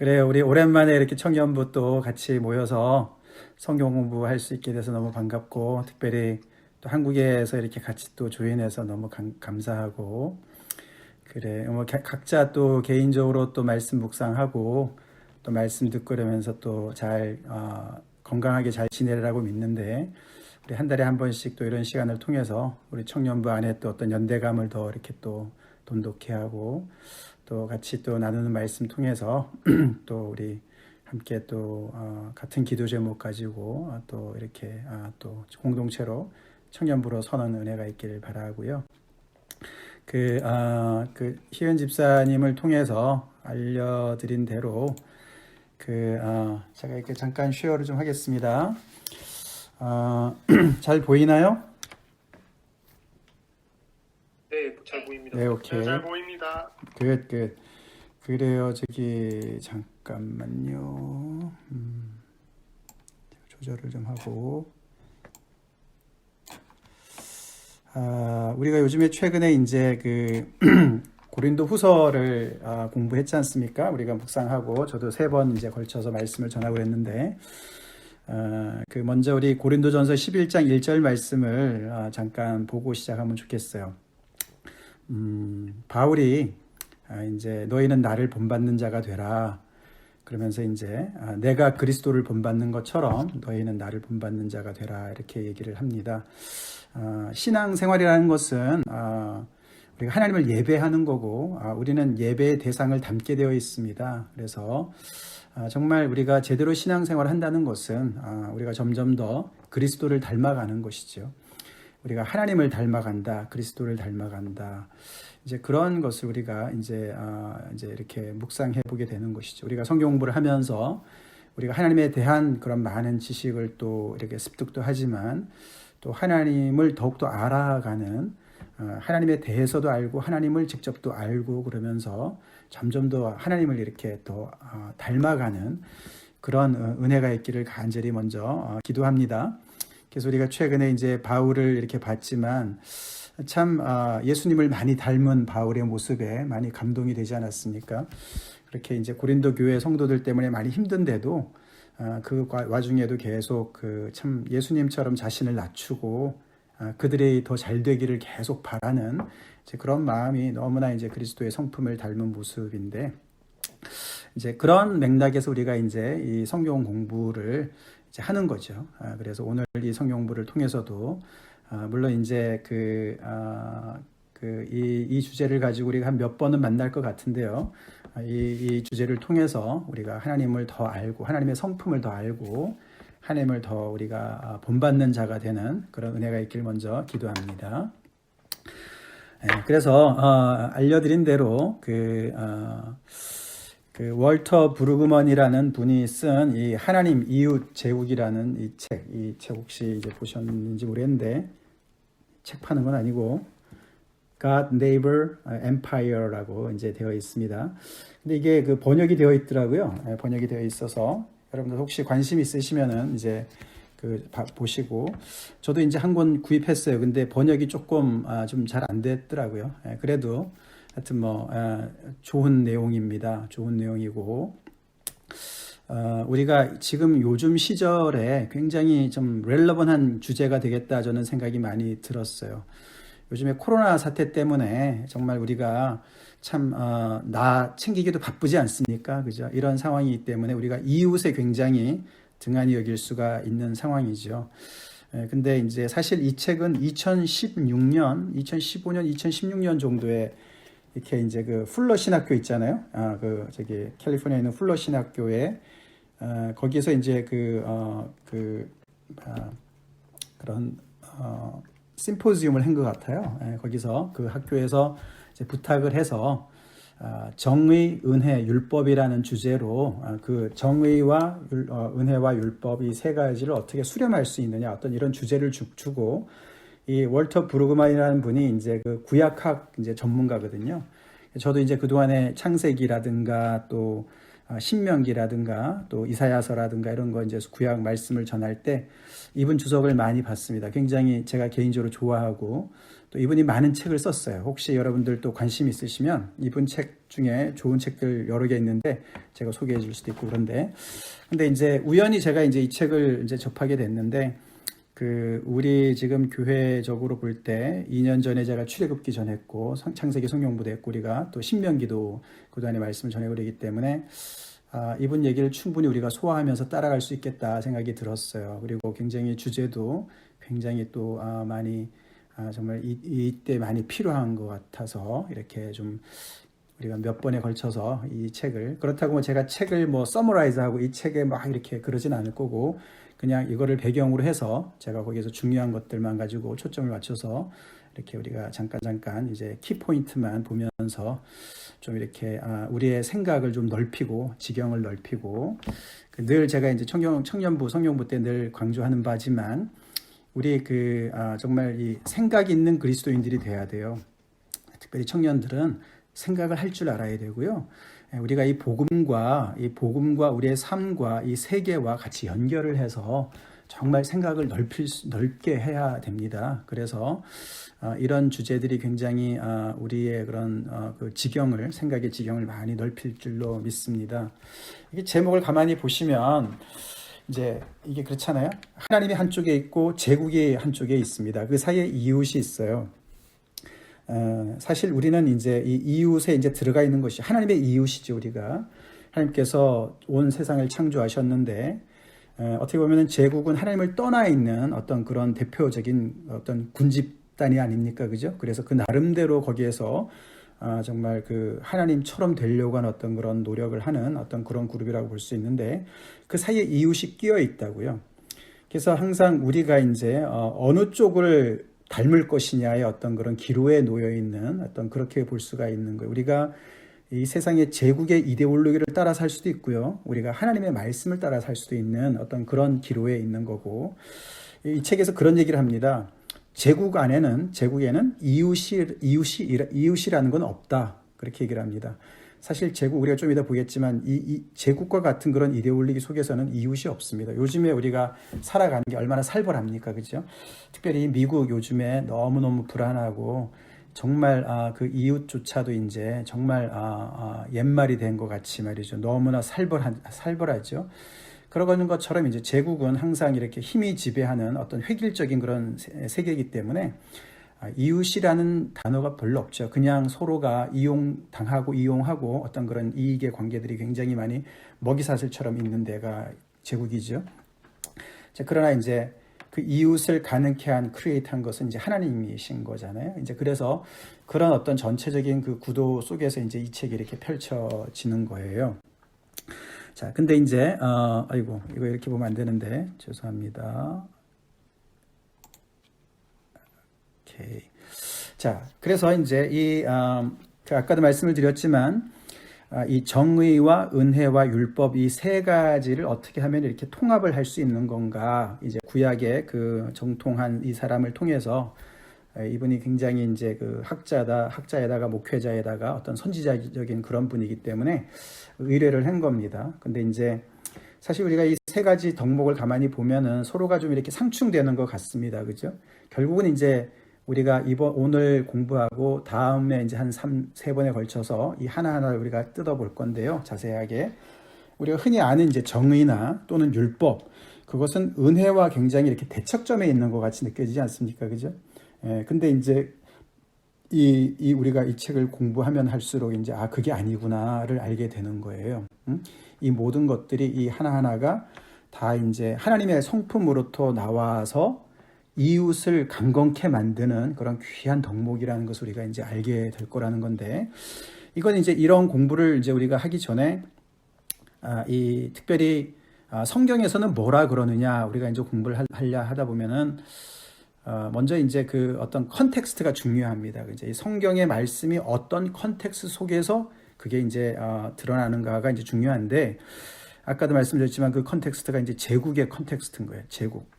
그래요. 우리 오랜만에 이렇게 청년부 또 같이 모여서 성경 공부할 수 있게 돼서 너무 반갑고, 특별히 또 한국에서 이렇게 같이 또 조인해서 너무 감사하고, 그래. 뭐 각자 또 개인적으로 또 말씀 묵상하고 또 말씀 듣고 그러면서 또 잘 건강하게 잘 지내라고 믿는데, 우리 한 달에 한 번씩 또 이런 시간을 통해서 우리 청년부 안에 또 어떤 연대감을 더 이렇게 또 돈독히 하고 또 같이 또 나누는 말씀 통해서 또 우리 함께 또 같은 기도 제목 가지고 또 이렇게 또 공동체로 청년부로 서는 은혜가 있기를 바라고요. 희연 집사님을 통해서 알려드린 대로 제가 이렇게 잠깐 쉐어를 좀 하겠습니다. 잘 보이나요? 네, 잘 보입니다. 네, 오케이. 네, 잘 보입니다. 끝. 그래요. 잠깐만요. 조절을 좀 하고. 우리가 요즘에 최근에 이제 고린도 후서를 공부했지 않습니까? 우리가 묵상하고 저도 3번 이제 걸쳐서 말씀을 전하고 그랬는데, 먼저 우리 고린도전서 11장 1절 말씀을 잠깐 보고 시작하면 좋겠어요. 바울이 이제 너희는 나를 본받는 자가 되라. 그러면서 이제 내가 그리스도를 본받는 것처럼 너희는 나를 본받는 자가 되라. 이렇게 얘기를 합니다. 신앙생활이라는 것은 우리가 하나님을 예배하는 거고, 우리는 예배의 대상을 담게 되어 있습니다. 그래서 정말 우리가 제대로 신앙생활을 한다는 것은 우리가 점점 더 그리스도를 닮아가는 것이죠. 우리가 하나님을 닮아간다, 그리스도를 닮아간다. 이제 그런 것을 우리가 이제 이렇게 묵상해 보게 되는 것이죠. 우리가 성경 공부를 하면서 우리가 하나님에 대한 그런 많은 지식을 또 이렇게 습득도 하지만 또 하나님을 더욱더 알아가는, 하나님에 대해서도 알고 하나님을 직접 또 알고 그러면서 점점 더 하나님을 이렇게 더 닮아가는 그런 은혜가 있기를 간절히 먼저 기도합니다. 그래서 우리가 최근에 이제 바울을 이렇게 봤지만 참 예수님을 많이 닮은 바울의 모습에 많이 감동이 되지 않았습니까? 그렇게 이제 고린도 교회 성도들 때문에 많이 힘든데도 그 와중에도 계속 참 예수님처럼 자신을 낮추고 그들이 더 잘 되기를 계속 바라는 이제 그런 마음이 너무나 이제 그리스도의 성품을 닮은 모습인데, 이제 그런 맥락에서 우리가 이제 이 성경 공부를 이제 하는 거죠. 그래서 오늘 이 성경 공부를 통해서도 물론 이제 이 주제를 가지고 우리가 한 몇 번은 만날 것 같은데요. 이 주제를 통해서 우리가 하나님을 더 알고 하나님의 성품을 더 알고 하나님을 더 우리가 본받는 자가 되는 그런 은혜가 있길 먼저 기도합니다. 그래서 알려드린 대로 월터 브루그먼이라는 분이 쓴 이 하나님 이웃 제국이라는 이 책 혹시 이제 보셨는지 모르겠는데, 책 파는 건 아니고 God Neighbor Empire라고 이제 되어 있습니다. 근데 이게 번역이 되어 있더라고요. 번역이 되어 있어서 여러분들 혹시 관심 있으시면은 이제 보시고, 저도 이제 한 권 구입했어요. 근데 번역이 조금 좀 잘 안 됐더라고요. 그래도 하여튼 좋은 내용입니다. 좋은 내용이고, 우리가 지금 요즘 시절에 굉장히 좀 렐러번한 주제가 되겠다 저는 생각이 많이 들었어요. 요즘에 코로나 사태 때문에 정말 우리가 참 나 챙기기도 바쁘지 않습니까? 그죠? 이런 상황이기 때문에 우리가 이웃에 굉장히 등한히 여길 수가 있는 상황이죠. 근데 이제 사실 이 책은 2015년, 2016년 정도에 이렇게 이제 풀러 신학교 있잖아요. 캘리포니아에 있는 풀러 신학교에 거기에서 이제 그런 심포지움을 한 것 같아요. 거기서 그 학교에서 이제 부탁을 해서 정의, 은혜, 율법이라는 주제로 그 정의와 은혜와 율법 이 세 가지를 어떻게 수렴할 수 있느냐, 어떤 이런 주제를 주고, 이 월터 브루그만이라는 분이 이제 구약학 이제 전문가거든요. 저도 이제 그동안에 창세기라든가 또 신명기라든가 또 이사야서라든가 이런 거 이제 구약 말씀을 전할 때 이분 주석을 많이 봤습니다. 굉장히 제가 개인적으로 좋아하고 또 이분이 많은 책을 썼어요. 혹시 여러분들 또 관심 있으시면 이분 책 중에 좋은 책들 여러 개 있는데 제가 소개해 줄 수도 있고 그런데 근데 이제 우연히 제가 이제 이 책을 이제 접하게 됐는데 우리 지금 교회적으로 볼 때 2년 전에 제가 출애굽기 전했고 창세기 성경부도 했고 우리가 또 신명기도 그동안의 말씀을 전해고 그러기 때문에 이분 얘기를 충분히 우리가 소화하면서 따라갈 수 있겠다 생각이 들었어요. 그리고 굉장히 주제도 굉장히 또 많이 정말 이때 많이 필요한 것 같아서 이렇게 좀 우리가 몇 번에 걸쳐서 이 책을 그렇다고 뭐 제가 책을 뭐 서머라이즈하고 이 책에 막 이렇게 그러진 않을 거고 그냥 이거를 배경으로 해서 제가 거기에서 중요한 것들만 가지고 초점을 맞춰서 이렇게 우리가 잠깐 이제 키포인트만 보면서 좀 이렇게 우리의 생각을 좀 넓히고 지경을 넓히고 늘 제가 이제 청년부 성경부 때 늘 강조하는 바지만 우리 정말 이 생각 있는 그리스도인들이 돼야 돼요. 특별히 청년들은 생각을 할 줄 알아야 되고요. 우리가 이 복음과 우리의 삶과 이 세계와 같이 연결을 해서 정말 생각을 넓게 해야 됩니다. 그래서 이런 주제들이 굉장히 우리의 그런 생각의 지경을 많이 넓힐 줄로 믿습니다. 이게 제목을 가만히 보시면 이제 이게 그렇잖아요. 하나님이 한쪽에 있고 제국이 한쪽에 있습니다. 그 사이에 이웃이 있어요. 사실 우리는 이제 이 이웃에 이제 들어가 있는 것이 하나님의 이웃이죠. 우리가 하나님께서 온 세상을 창조하셨는데 어떻게 보면은 제국은 하나님을 떠나 있는 어떤 그런 대표적인 어떤 군집단이 아닙니까, 그죠? 그래서 그 나름대로 거기에서 정말 하나님처럼 되려고 하는 어떤 그런 노력을 하는 어떤 그런 그룹이라고 볼 수 있는데 그 사이에 이웃이 끼어 있다고요. 그래서 항상 우리가 이제 어느 쪽을 닮을 것이냐의 어떤 그런 기로에 놓여 있는 어떤 그렇게 볼 수가 있는 거예요. 우리가 이 세상의 제국의 이데올로기를 따라 살 수도 있고요. 우리가 하나님의 말씀을 따라 살 수도 있는 어떤 그런 기로에 있는 거고 이 책에서 그런 얘기를 합니다. 제국에는 이웃이라는 건 없다. 그렇게 얘기를 합니다. 사실 제국 우리가 좀 이따 보겠지만 이 제국과 같은 그런 이데올로기 속에서는 이웃이 없습니다. 요즘에 우리가 살아가는 게 얼마나 살벌합니까, 그죠? 특별히 미국 요즘에 너무너무 불안하고 정말 그 이웃조차도 이제 정말 옛말이 된 것 같이 말이죠. 너무나 살벌하죠. 그러는 것처럼 이제 제국은 항상 이렇게 힘이 지배하는 어떤 획일적인 그런 세계이기 때문에 이웃이라는 단어가 별로 없죠. 그냥 서로가 이용하고 어떤 그런 이익의 관계들이 굉장히 많이 먹이사슬처럼 있는 데가 제국이죠. 자, 그러나 이제 그 이웃을 가능케 한 크리에이트한 것은 이제 하나님이신 거잖아요. 이제 그래서 그런 어떤 전체적인 그 구도 속에서 이제 이 책이 이렇게 펼쳐지는 거예요. 자, 근데 이제 이거 이렇게 보면 안 되는데 죄송합니다. 오케이. 자, 그래서 이제 아까도 말씀을 드렸지만 이 정의와 은혜와 율법 이 세 가지를 어떻게 하면 이렇게 통합을 할 수 있는 건가? 이제 구약의 그 정통한 이 사람을 통해서 이분이 굉장히 이제 학자에다가 목회자에다가 어떤 선지자적인 그런 분이기 때문에 의뢰를 한 겁니다. 근데 이제 사실 우리가 이 세 가지 덕목을 가만히 보면은 서로가 좀 이렇게 상충되는 것 같습니다. 그죠? 결국은 이제 우리가 오늘 공부하고 다음에 이제 한 세 번에 걸쳐서 이 하나하나를 우리가 뜯어볼 건데요. 자세하게. 우리가 흔히 아는 이제 정의나 또는 율법, 그것은 은혜와 굉장히 이렇게 대척점에 있는 것 같이 느껴지지 않습니까? 그죠? 근데 이제 우리가 이 책을 공부하면 할수록 이제 그게 아니구나를 알게 되는 거예요. 이 모든 것들이 이 하나하나가 다 이제 하나님의 성품으로부터 나와서 이웃을 강건케 만드는 그런 귀한 덕목이라는 것을 우리가 이제 알게 될 거라는 건데, 이건 이제 이런 공부를 이제 우리가 하기 전에 특별히 성경에서는 뭐라 그러느냐 우리가 이제 공부를 하다 보면은 먼저 이제 그 어떤 컨텍스트가 중요합니다. 이제 이 성경의 말씀이 어떤 컨텍스트 속에서 그게 이제 드러나는가가 이제 중요한데, 아까도 말씀드렸지만 그 컨텍스트가 이제 제국의 컨텍스트인 거예요. 제국,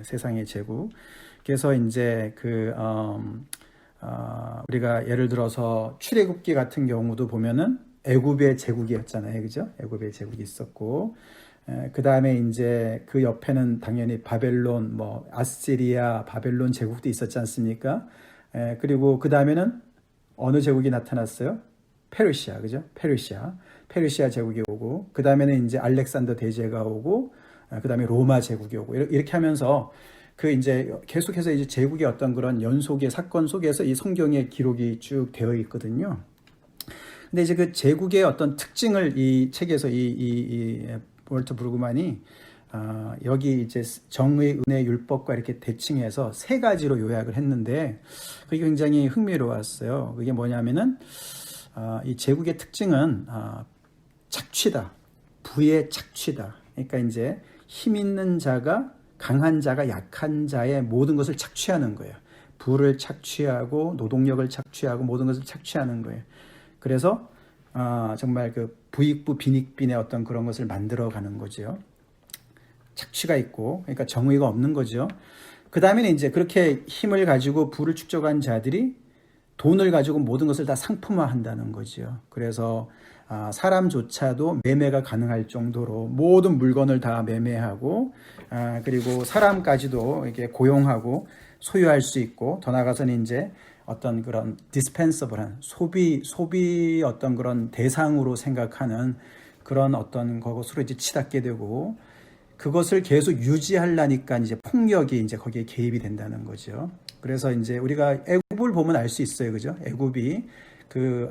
세상의 제국. 그래서 이제 우리가 예를 들어서 출애굽기 같은 경우도 보면은 애굽의 제국이었잖아요, 그죠? 애굽의 제국이 있었고, 그 다음에 이제 그 옆에는 당연히 바벨론, 아시리아, 바벨론 제국도 있었지 않습니까? 그리고 그 다음에는 어느 제국이 나타났어요? 페르시아, 그죠? 페르시아 제국이 오고, 그 다음에는 이제 알렉산더 대제가 오고, 그 다음에 로마 제국이 오고, 이렇게 하면서 그 이제 계속해서 이제 제국의 어떤 그런 연속의 사건 속에서 이 성경의 기록이 쭉 되어 있거든요. 근데 이제 그 제국의 어떤 특징을 이 책에서 이 월터 브루그만이 여기 이제 정의, 은혜, 율법과 이렇게 대칭해서 세 가지로 요약을 했는데 그게 굉장히 흥미로웠어요. 그게 뭐냐면은 이 제국의 특징은 착취다, 부의 착취다. 그러니까 이제 힘 있는 자가 강한 자가 약한 자의 모든 것을 착취하는 거예요. 부를 착취하고 노동력을 착취하고 모든 것을 착취하는 거예요. 그래서 정말 그 부익부 빈익빈의 어떤 그런 것을 만들어가는 거죠. 착취가 있고, 그러니까 정의가 없는 거죠. 그 다음에는 이제 그렇게 힘을 가지고 부를 축적한 자들이 돈을 가지고 모든 것을 다 상품화한다는 거죠. 그래서 사람조차도 매매가 가능할 정도로 모든 물건을 다 매매하고, 그리고 사람까지도 이렇게 고용하고 소유할 수 있고, 더 나아가서는 이제 어떤 그런 디스펜서블한 소비 어떤 그런 대상으로 생각하는 그런 어떤 것으로 이제 치닫게 되고, 그것을 계속 유지하려니까 이제 폭력이 이제 거기에 개입이 된다는 거죠. 그래서 이제 우리가 애굽을 보면 알 수 있어요, 그죠? 애굽이 그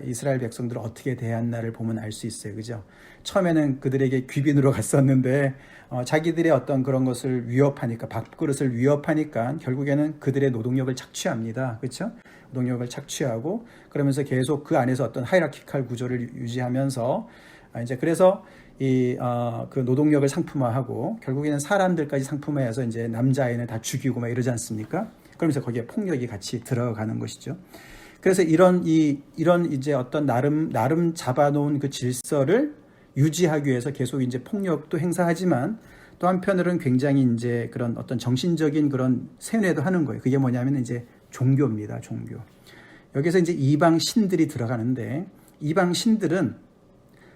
이스라엘 백성들을 어떻게 대했나를 보면 알 수 있어요, 그죠? 처음에는 그들에게 귀빈으로 갔었는데 자기들의 어떤 그런 것을 위협하니까, 밥그릇을 위협하니까 결국에는 그들의 노동력을 착취합니다, 그렇죠? 노동력을 착취하고 그러면서 계속 그 안에서 어떤 하이라키칼 구조를 유지하면서 이제 그래서 그 노동력을 상품화하고 결국에는 사람들까지 상품화해서 이제 남자아이는 다 죽이고 막 이러지 않습니까? 그러면서 거기에 폭력이 같이 들어가는 것이죠. 그래서 이런 이제 어떤 나름 잡아놓은 그 질서를 유지하기 위해서 계속 이제 폭력도 행사하지만 또 한편으로는 굉장히 이제 그런 어떤 정신적인 그런 세뇌도 하는 거예요. 그게 뭐냐면 이제 종교입니다, 종교. 여기서 이제 이방 신들이 들어가는데 이방 신들은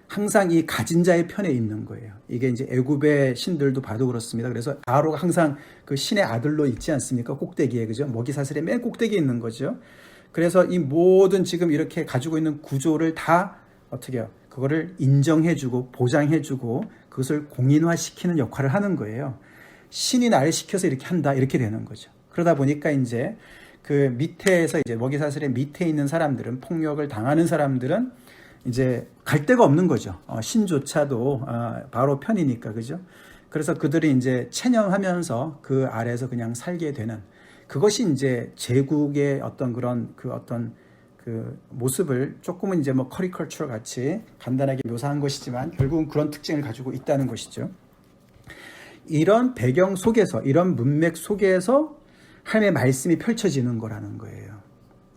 항상 이 가진 자의 편에 있는 거예요. 이게 이제 애굽의 신들도 봐도 그렇습니다. 그래서 바로가 항상 그 신의 아들로 있지 않습니까? 꼭대기에, 그죠? 먹이 사슬의 맨 꼭대기에 있는 거죠. 그래서 이 모든 지금 이렇게 가지고 있는 구조를 다 어떻게 해요? 그거를 인정해주고 보장해주고 그것을 공인화시키는 역할을 하는 거예요. 신이 나를 시켜서 이렇게 한다, 이렇게 되는 거죠. 그러다 보니까 이제 그 밑에서 이제 먹이 사슬의 밑에 있는 사람들은, 폭력을 당하는 사람들은 이제 갈 데가 없는 거죠. 신조차도 바로 편이니까, 그죠? 그래서 그들이 이제 체념하면서 그 아래에서 그냥 살게 되는, 그것이 이제 제국의 어떤 그런 그 모습을 조금은 이제 뭐 커리컬처 같이 간단하게 묘사한 것이지만 결국은 그런 특징을 가지고 있다는 것이죠. 이런 배경 속에서, 이런 문맥 속에서 하나님의 말씀이 펼쳐지는 거라는 거예요.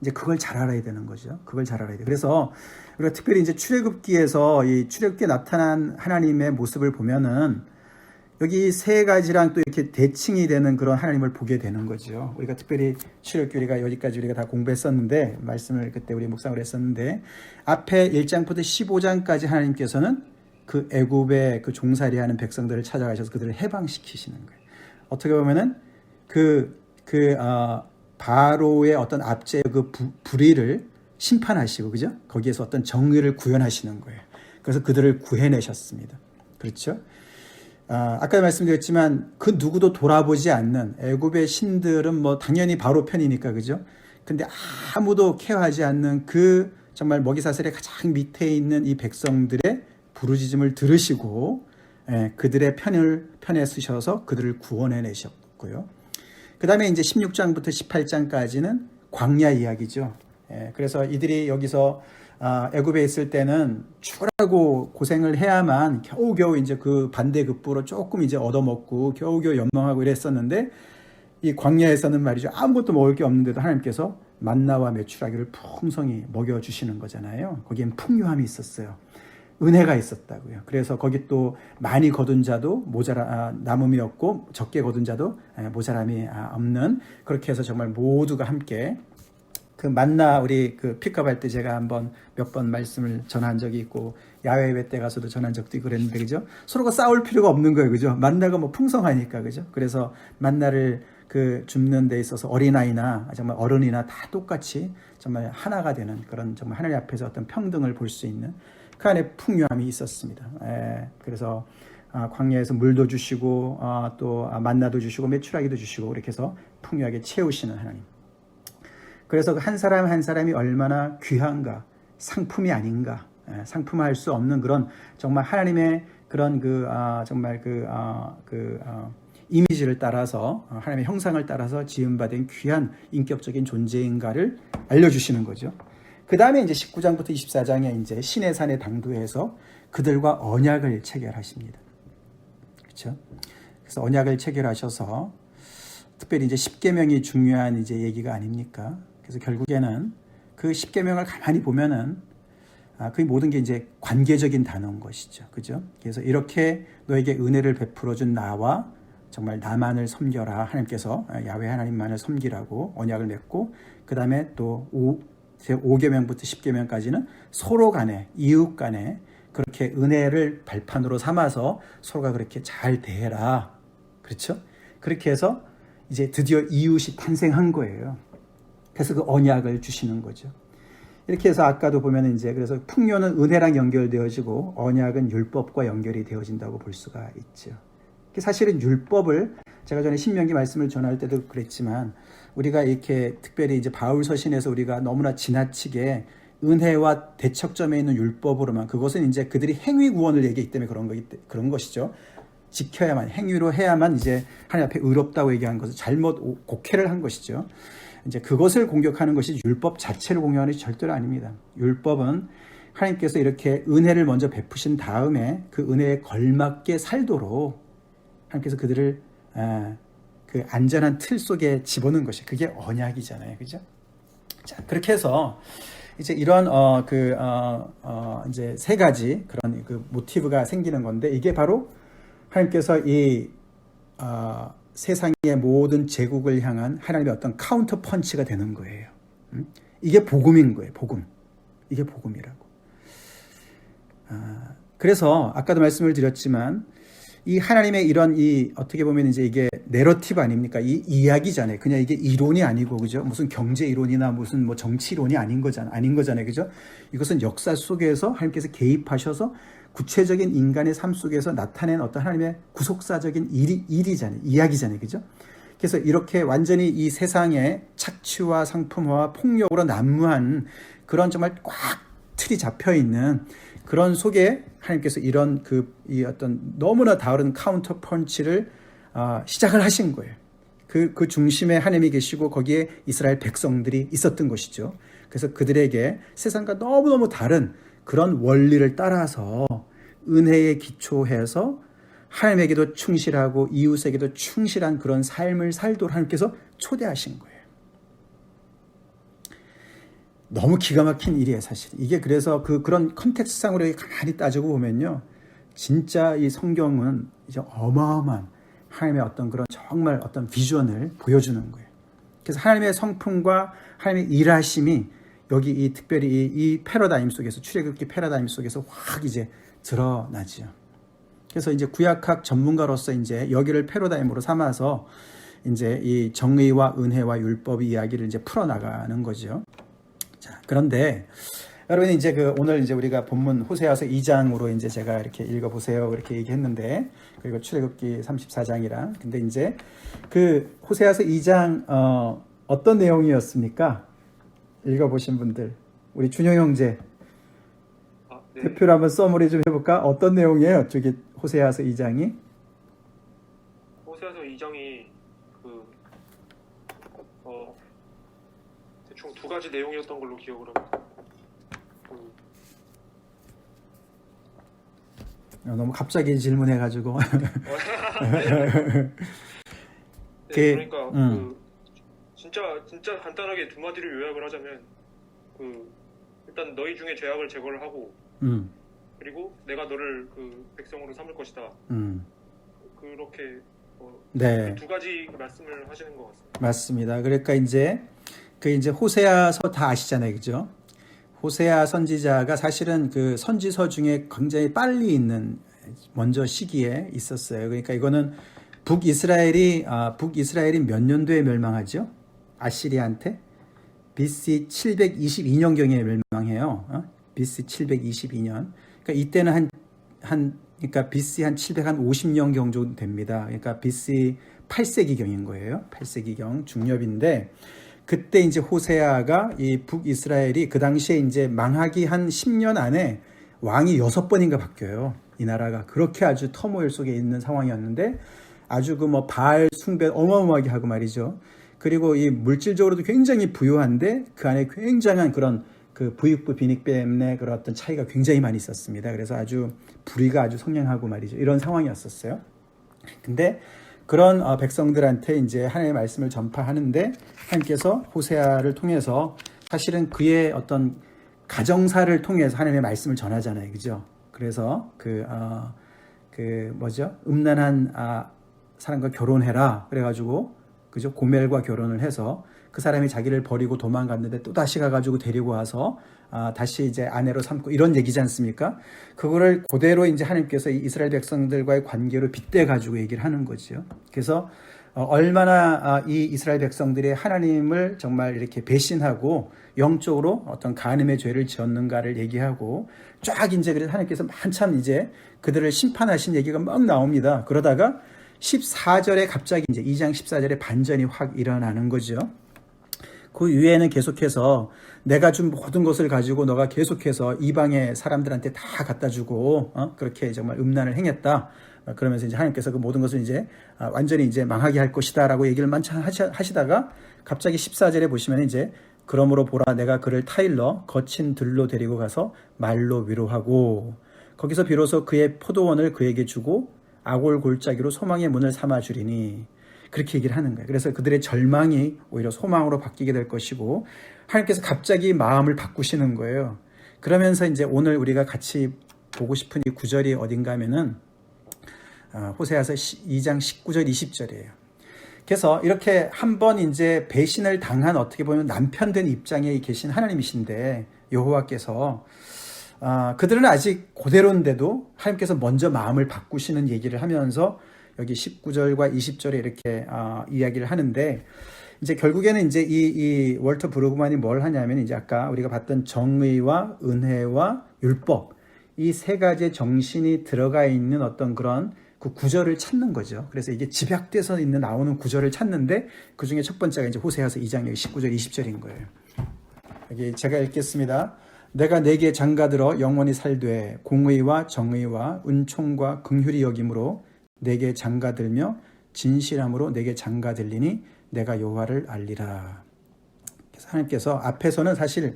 이제 그걸 잘 알아야 되는 거죠. 그걸 잘 알아야 돼요. 그래서 우리가 특별히 이제 출애굽기에서 이 출애굽기에 나타난 하나님의 모습을 보면은 여기 세 가지랑 또 이렇게 대칭이 되는 그런 하나님을 보게 되는 거죠. 우리가 특별히 출애굽기 우리가 여기까지 우리가 다 공부했었는데, 말씀을 그때 우리 묵상을 했었는데, 앞에 1장부터 15장까지 하나님께서는 그 애굽의 그 종살이하는 백성들을 찾아가셔서 그들을 해방시키시는 거예요. 어떻게 보면은 바로의 어떤 압제의 그 불의를 심판하시고, 그죠? 거기에서 어떤 정의를 구현하시는 거예요. 그래서 그들을 구해내셨습니다. 그렇죠? 아까 말씀드렸지만 그 누구도 돌아보지 않는 애굽의 신들은 뭐 당연히 바로 편이니까, 그죠? 근데 아무도 케어하지 않는 그 정말 먹이사슬의 가장 밑에 있는 이 백성들의 부르짖음을 들으시고 그들의 편에 쓰셔서 그들을 구원해내셨고요. 그 다음에 이제 16장부터 18장까지는 광야 이야기죠. 그래서 이들이 여기서 애굽에 있을 때는 추라고 고생을 해야만 겨우겨우 이제 그 반대급부로 조금 이제 얻어먹고 겨우겨우 연명하고 이랬었는데, 이 광야에서는 말이죠, 아무것도 먹을 게 없는데도 하나님께서 만나와 메추라기를 풍성히 먹여주시는 거잖아요. 거기엔 풍요함이 있었어요. 은혜가 있었다고요. 그래서 거기 또 많이 거둔 자도 남음이 없고 적게 거둔 자도 모자람이 없는, 그렇게 해서 정말 모두가 함께 그 만나, 우리 그 픽업할 때 제가 몇 번 말씀을 전한 적이 있고 야외 예배 때 가서도 전한 적도 있고 그랬는데, 그죠? 서로가 싸울 필요가 없는 거예요, 그죠? 만나가 뭐 풍성하니까, 그죠? 그래서 만나를 그 줍는 데 있어서 어린아이나 정말 어른이나 다 똑같이 정말 하나가 되는 그런 정말 하나님 앞에서 어떤 평등을 볼 수 있는 그 안에 풍요함이 있었습니다. 그래서 광야에서 물도 주시고 또 만나도 주시고 메추라기도 주시고 그렇게 해서 풍요하게 채우시는 하나님. 그래서 한 사람 한 사람이 얼마나 귀한가, 상품이 아닌가, 상품화할 수 없는 그런 정말 하나님의 그런 정말 이미지를 따라서 하나님의 형상을 따라서 지음받은 귀한 인격적인 존재인가를 알려주시는 거죠. 그 다음에 이제 19장부터 24장에 이제 신의 산에 당도해서 그들과 언약을 체결하십니다. 그렇죠? 그래서 언약을 체결하셔서 특별히 이제 10계명이 중요한 이제 얘기가 아닙니까? 그래서 결국에는 그 10계명을 가만히 보면은 그 모든 게 이제 관계적인 단어인 것이죠. 그죠? 그래서 이렇게 너에게 은혜를 베풀어 준 나와 정말 나만을 섬겨라. 하나님께서 야훼 하나님만을 섬기라고 언약을 맺고 그 다음에 또 5계명부터 10계명까지는 서로 간에 이웃 간에 그렇게 은혜를 발판으로 삼아서 서로가 그렇게 잘 대해라. 그렇죠? 그렇게 해서 이제 드디어 이웃이 탄생한 거예요. 그래서 그 언약을 주시는 거죠. 이렇게 해서 아까도 보면 이제 그래서 풍요는 은혜랑 연결되어지고 언약은 율법과 연결이 되어진다고 볼 수가 있죠. 사실은 율법을 제가 전에 신명기 말씀을 전할 때도 그랬지만 우리가 이렇게 특별히 이제 바울 서신에서 우리가 너무나 지나치게 은혜와 대척점에 있는 율법으로만 그것은 이제 그들이 행위 구원을 얘기하기 때문에 그런 것이죠. 지켜야만 행위로 해야만 이제 하나님 앞에 의롭다고 얘기한 것을 잘못 곡해를 한 것이죠. 이제 그것을 공격하는 것이 율법 자체를 공격하는 것이 절대로 아닙니다. 율법은 하나님께서 이렇게 은혜를 먼저 베푸신 다음에 그 은혜에 걸맞게 살도록 하나님께서 그들을 그 안전한 틀 속에 집어넣은 것이 그게 언약이잖아요, 그죠? 자, 그렇게 해서 이제 이런 이제 세 가지 그런 그 모티브가 생기는 건데 이게 바로 하나님께서 이 세상의 모든 제국을 향한 하나님의 어떤 카운터 펀치가 되는 거예요. 이게 복음인 거예요. 복음. 이게 복음이라고. 그래서 아까도 말씀을 드렸지만 이 하나님의 이런 이 어떻게 보면 이제 이게 내러티브 아닙니까? 이 이야기잖아요. 그냥 이게 이론이 아니고 그죠? 무슨 경제 이론이나 무슨 뭐 정치 이론이 아닌 거잖아요. 그죠? 이것은 역사 속에서 하나님께서 개입하셔서 구체적인 인간의 삶 속에서 나타낸 어떤 하나님의 구속사적인 일이잖아요. 이야기잖아요. 그죠? 그래서 이렇게 완전히 이 세상에 착취와 상품화와 폭력으로 난무한 그런 정말 꽉 틀이 잡혀 있는 그런 속에 하나님께서 이런 이 어떤 너무나 다른 카운터 펀치를 시작을 하신 거예요. 그 중심에 하나님이 계시고 거기에 이스라엘 백성들이 있었던 것이죠. 그래서 그들에게 세상과 너무너무 다른 그런 원리를 따라서 은혜에 기초해서 하나님에게도 충실하고 이웃에게도 충실한 그런 삶을 살도록 하나님께서 초대하신 거예요. 너무 기가 막힌 일이에요, 사실. 이게 그래서 그런 컨텍스트상으로 가만히 따지고 보면요. 진짜 이 성경은 이제 어마어마한 하나님의 어떤 그런 정말 어떤 비전을 보여주는 거예요. 그래서 하나님의 성품과 하나님의 일하심이 여기 특별히 이 패러다임 속에서, 출애굽기 패러다임 속에서 확 이제 드러나죠. 그래서 이제 구약학 전문가로서 이제 여기를 패러다임으로 삼아서 이제 이 정의와 은혜와 율법 이야기를 이제 풀어나가는 거죠. 자, 그런데 여러분 이제 오늘 이제 우리가 본문 호세아서 2장으로 이제 제가 이렇게 읽어보세요 이렇게 얘기했는데 그리고 출애굽기 34장이랑 근데 이제 그 호세아서 2장 어떤 내용이었습니까? 읽어보신 분들 우리 준영 형제 네. 대표로 한번 써머리 좀 해볼까? 어떤 내용이에요? 저기 호세아서 2장이? 호세아서 2장이 대충 두 가지 내용이었던 걸로 기억을 합니다. 너무 갑자기 질문해가지고. 네, 그러니까 진짜 간단하게 두 마디를 요약을 하자면 일단 너희 중에 죄악을 제거를 하고 그리고 내가 너를 백성으로 삼을 것이다. 그렇게 네. 두 가지 말씀을 하시는 것 같습니다. 맞습니다. 그러니까 이제 호세아서 다 아시잖아요, 그죠? 호세아 선지자가 사실은 그 선지서 중에 굉장히 빨리 있는 먼저 시기에 있었어요. 그러니까 이거는 북이스라엘이 몇 년도에 멸망하죠? 아시리아한테 BC 722년경에 멸망해요. BC 722년. 그러니까 이때는 그러니까 BC 한 750년경 정도 됩니다. 그러니까 BC 8세기경인 거예요. 8세기경 중엽인데 그때 이제 호세아가 이 북이스라엘이 그 당시에 이제 망하기 한 10년 안에 왕이 6번인가 바뀌어요. 이 나라가 그렇게 아주 터모일 속에 있는 상황이었는데 아주 그 뭐 바알 숭배 어마어마하게 하고 말이죠. 그리고 이 물질적으로도 굉장히 부유한데 그 안에 굉장한 그런 그 부익부 빈익 때문에 그런 어떤 차이가 굉장히 많이 있었습니다. 그래서 아주 불의가 아주 성행하고 말이죠. 이런 상황이었었어요. 근데 그런 백성들한테 이제 하나님의 말씀을 전파하는데 하나님께서 호세아를 통해서 사실은 그의 어떤 가정사를 통해서 하나님의 말씀을 전하잖아요. 그죠? 그래서 음란한 사람과 결혼해라. 그래가지고 그죠? 고멜과 결혼을 해서 그 사람이 자기를 버리고 도망갔는데 또 다시 가가지고 데리고 와서 다시 이제 아내로 삼고 이런 얘기지 않습니까? 그거를 그대로 이제 하나님께서 이 이스라엘 백성들과의 관계로 빗대가지고 얘기를 하는 거죠. 그래서 얼마나 이 이스라엘 백성들이 하나님을 정말 이렇게 배신하고 영적으로 어떤 간음의 죄를 지었는가를 얘기하고 쫙 이제 그래서 하나님께서 한참 이제 그들을 심판하신 얘기가 막 나옵니다. 그러다가 14절에 갑자기 이제 2장 14절에 반전이 확 일어나는 거죠. 그 이후에는 계속해서 내가 준 모든 것을 가지고 너가 계속해서 이방의 사람들한테 다 갖다 주고 그렇게 정말 음란을 행했다. 그러면서 이제 하나님께서 그 모든 것을 이제 완전히 이제 망하게 할 것이다라고 얘기를 만찬 하시다가 갑자기 14절에 보시면 이제 그러므로 보라 내가 그를 타일러 거친 들로 데리고 가서 말로 위로하고 거기서 비로소 그의 포도원을 그에게 주고 아골 골짜기로 소망의 문을 삼아 주리니 그렇게 얘기를 하는 거예요. 그래서 그들의 절망이 오히려 소망으로 바뀌게 될 것이고 하나님께서 갑자기 마음을 바꾸시는 거예요. 그러면서 이제 오늘 우리가 같이 보고 싶은 이 구절이 어딘가 하면은 호세아서 2장 19절 20절이에요. 그래서 이렇게 한번 이제 배신을 당한 어떻게 보면 남편 된 입장에 계신 하나님이신데 여호와께서 그들은 아직 그대로인데도 하나님께서 먼저 마음을 바꾸시는 얘기를 하면서 여기 19절과 20절에 이렇게 이야기를 하는데 이제 결국에는 이제 이 월터 브루그만이 뭘 하냐면 이제 아까 우리가 봤던 정의와 은혜와 율법 이 세 가지의 정신이 들어가 있는 어떤 그런 그 구절을 찾는 거죠. 그래서 이게 집약돼서 있는 나오는 구절을 찾는데 그 중에 첫 번째가 이제 호세아서 2장 19절 20절인 거예요. 여기 제가 읽겠습니다. 내가 내게 장가들어 영원히 살되 공의와 정의와 은총과 긍휼이 여김으로 내게 장가들며 진실함으로 내게 장가들리니 내가 여호와를 알리라. 그래서 하나님께서 앞에서는 사실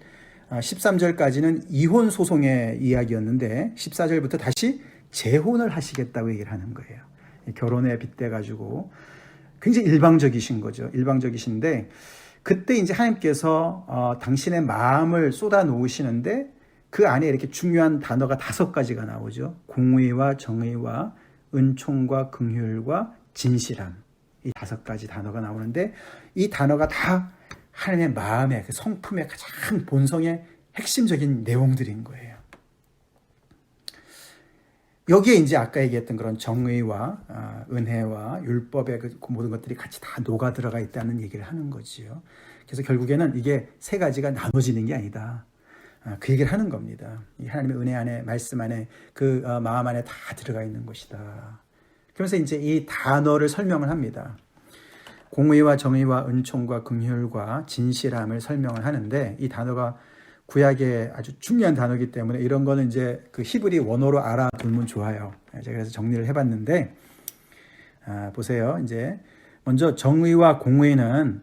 13절까지는 이혼 소송의 이야기였는데 14절부터 다시 재혼을 하시겠다고 얘기를 하는 거예요. 결혼에 빗대가지고 굉장히 일방적이신 거죠. 일방적이신데 그때 이제 하나님께서 당신의 마음을 쏟아 놓으시는데 그 안에 이렇게 중요한 단어가 5가지가 나오죠. 공의와 정의와 은총과 긍휼과 진실함. 이 5가지 단어가 나오는데 이 단어가 다 하나님의 마음의 그 성품의 가장 본성의 핵심적인 내용들인 거예요. 여기에 이제 아까 얘기했던 그런 정의와 은혜와 율법의 그 모든 것들이 같이 다 녹아 들어가 있다는 얘기를 하는 거지요. 그래서 결국에는 이게 3가지가 나눠지는 게 아니다. 그 얘기를 하는 겁니다. 이 하나님의 은혜 안에, 말씀 안에, 그 마음 안에 다 들어가 있는 것이다. 그러면서 이제 이 단어를 설명을 합니다. 공의와 정의와 은총과 긍휼과 진실함을 설명을 하는데 이 단어가 구약의 아주 중요한 단어이기 때문에 이런 거는 이제 그 히브리 원어로 알아두면 좋아요. 제가 그래서 정리를 해봤는데 보세요. 이제 먼저 정의와 공의는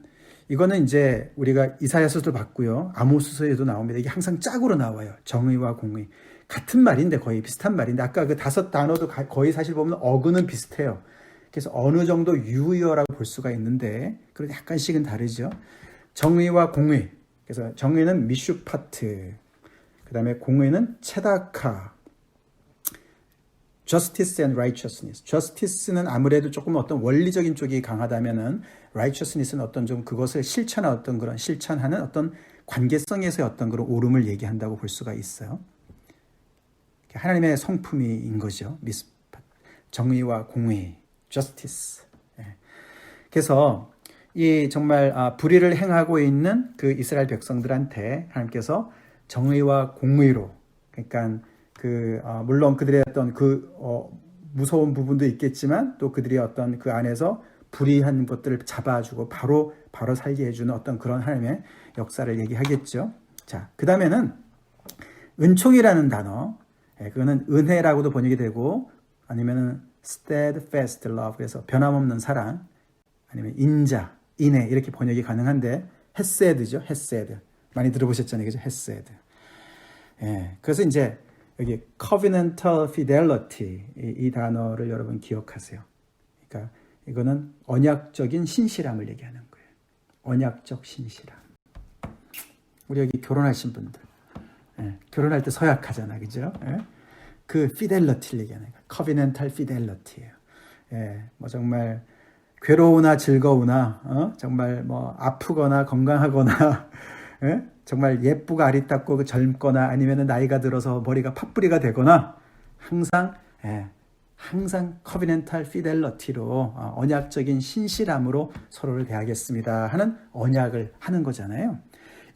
이거는 이제 우리가 이사야서도 봤고요. 아모스서에도 나옵니다. 이게 항상 짝으로 나와요. 정의와 공의. 같은 말인데 거의 비슷한 말인데 아까 그 5 단어도 거의 사실 보면 어근은 비슷해요. 그래서 어느 정도 유의어라고 볼 수가 있는데 그래도 약간씩은 다르죠. 정의와 공의. 그래서 정의는 미슈파트. 그 다음에 공의는 체다카. Justice and righteousness. Justice는 아무래도 조금 어떤 원리적인 쪽이 강하다면은 righteousness는 어떤 좀 그것을 실천한 어떤 그런 실천하는 어떤 관계성에서의 어떤 그런 오름을 얘기한다고 볼 수가 있어요. 하나님의 성품인 거죠. 정의와 공의, justice. 그래서 이 정말 불의를 행하고 있는 그 이스라엘 백성들한테 하나님께서 정의와 공의로, 그러니까 물론 그들의 어떤 무서운 부분도 있겠지만 또 그들이 어떤 그 안에서 불의한 것들을 잡아주고 바로 살게 해주는 어떤 그런 하나님의 역사를 얘기하겠죠. 자, 그 다음에는 은총이라는 단어, 그거는 은혜라고도 번역이 되고 아니면은 steadfast love, 그래서 변함없는 사랑, 아니면 인자, 인애 이렇게 번역이 가능한데 헤세드죠. 헤세드 많이 들어보셨잖아요, 그죠? 헤세드. 그래서 이제 여기 covenantal fidelity 이 단어를 여러분 기억하세요. 그러니까 이거는 언약적인 신실함을 얘기하는 거예요. 언약적 신실함. 우리 여기 결혼하신 분들, 결혼할 때 서약하잖아, 그죠? 그 fidelity를 얘기하는 거예요. covenantal fidelity예요. 뭐 정말 괴로우나 즐거우나, 정말 뭐 아프거나 건강하거나, 정말 예쁘고 아리따고 젊거나 아니면 나이가 들어서 머리가 팥뿌리가 되거나 항상 covenantal fidelity로 언약적인 신실함으로 서로를 대하겠습니다 하는 언약을 하는 거잖아요.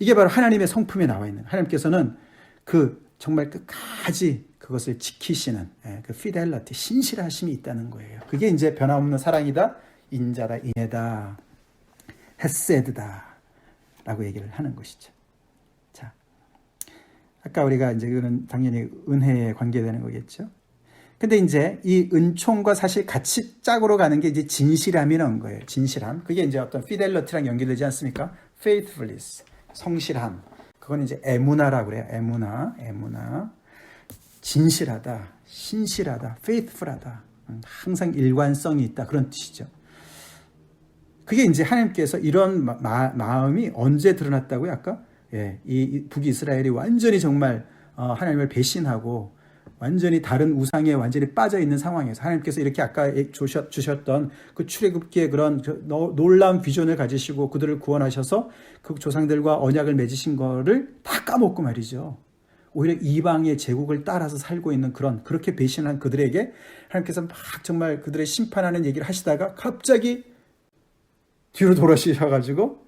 이게 바로 하나님의 성품에 나와 있는, 하나님께서는 정말 끝까지 그것을 지키시는 그 fidelity, 신실하심이 있다는 거예요. 그게 이제 변함없는 사랑이다, 인자다, 인애다, 헤세드다 라고 얘기를 하는 것이죠. 자, 아까 우리가 이제 그거는 당연히 은혜에 관계되는 거겠죠. 근데 이제 이 은총과 사실 같이 짝으로 가는 게 이제 진실함이라는 거예요. 진실함. 그게 이제 어떤 fidelity랑 연결되지 않습니까? faithfulness, 성실함. 그건 이제 에무나라고 그래요. 에무나. 진실하다, 신실하다, faithful하다. 항상 일관성이 있다. 그런 뜻이죠. 그게 이제 하나님께서 이런 마음이 언제 드러났다고요? 아까 이 북이스라엘이 완전히 정말 하나님을 배신하고 완전히 다른 우상에 완전히 빠져 있는 상황에서 하나님께서 이렇게 아까 주셨던 그 출애굽기의 그런 놀라운 비전을 가지시고 그들을 구원하셔서 그 조상들과 언약을 맺으신 거를 다 까먹고 말이죠. 오히려 이방의 제국을 따라서 살고 있는 그렇게 배신한 그들에게 하나님께서 막 정말 그들의 심판하는 얘기를 하시다가 갑자기 뒤로 돌아오셔가지고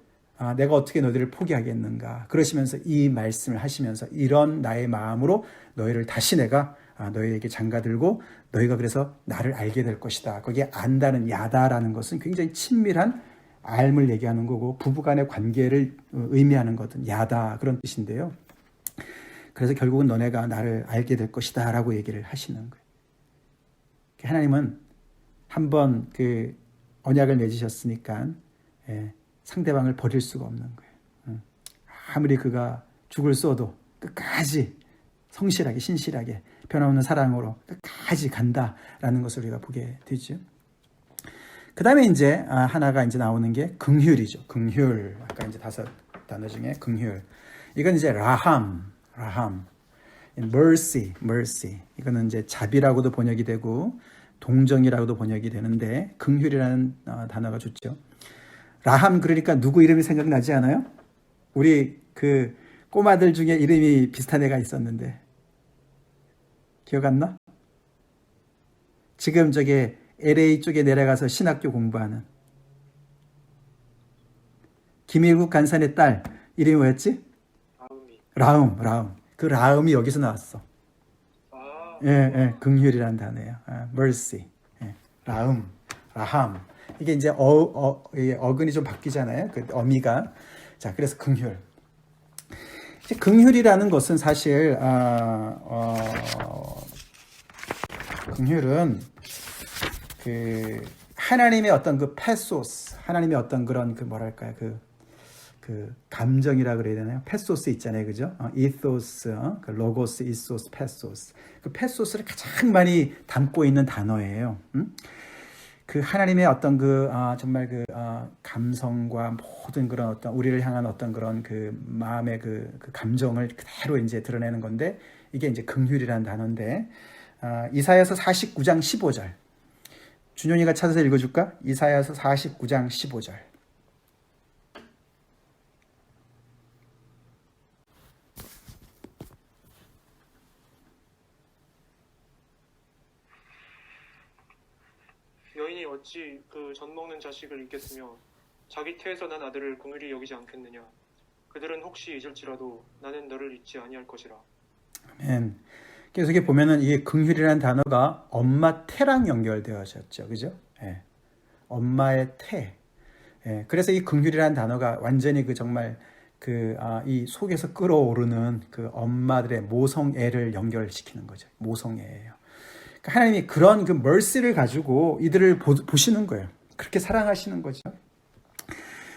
내가 어떻게 너희를 포기하겠는가 그러시면서 이 말씀을 하시면서 이런 나의 마음으로 너희를 다시 내가 너희에게 장가들고 너희가 그래서 나를 알게 될 것이다. 거기에 안다는 야다라는 것은 굉장히 친밀한 알을 얘기하는 거고 부부간의 관계를 의미하는 것은 야다 그런 뜻인데요. 그래서 결국은 너네가 나를 알게 될 것이다 라고 얘기를 하시는 거예요. 하나님은 한번 그 언약을 맺으셨으니까 상대방을 버릴 수가 없는 거예요. 아무리 그가 죽을 쏘도 끝까지 성실하게 신실하게 변함없는 사랑으로 끝까지 간다라는 것을 우리가 보게 되죠. 그 다음에 이제 하나가 이제 나오는 게 긍휼이죠. 긍휼. 아까 이제 5 단어 중에 긍휼. 이건 이제 라함. mercy. 이거는 이제 자비라고도 번역이 되고 동정이라고도 번역이 되는데 긍휼이라는 단어가 좋죠. 라함 그러니까 누구 이름이 생각나지 않아요? 우리 그 꼬마들 중에 이름이 비슷한 애가 있었는데 기억 안 나? 지금 저기 LA 쪽에 내려가서 신학교 공부하는 김일국 간사의 딸 이름이 뭐였지? 라움. 그 라움이 여기서 나왔어. 긍휼이라는 단어예요. mercy. 라함. 이게 이제 어근이 좀 바뀌잖아요. 그 어미가. 자, 그래서 긍휼. 긍휼이라는 것은 사실 긍휼은 그 하나님의 어떤 그 패소스, 하나님의 어떤 그런 그 뭐랄까요, 그 감정이라 그래야 되나요? 패소스 있잖아요, 그죠? 이토스, 그 로고스, 이소스, 패소스. 그 패소스를 가장 많이 담고 있는 단어예요. 그 하나님의 어떤 정말 감성과 모든 그런 어떤 우리를 향한 어떤 그런 그 마음의 그 감정을 그대로 이제 드러내는 건데 이게 이제 긍휼이라는 단어인데 이사야서 49장 15절. 준용이가 찾아서 읽어줄까? 이사야서 49장 15절. 여인이 어머니 어찌 그 젖 먹는 자식을 잊겠으며 자기 태에서 난 아들을 긍휼히 여기지 않겠느냐. 그들은 혹시 잊을지라도 나는 너를 잊지 아니할 것이라. 아멘. 그래서 이게 보면은 이게 긍휼이라는 단어가 엄마 태랑 연결되어졌죠, 그죠? 예. 엄마의 태. 예. 그래서 이 긍휼이라는 단어가 완전히 그 정말 이 속에서 끓어오르는 그 엄마들의 모성애를 연결시키는 거죠. 모성애예요. 그러니까 하나님이 그런 그 mercy를 가지고 이들을 보시는 거예요. 그렇게 사랑하시는 거죠.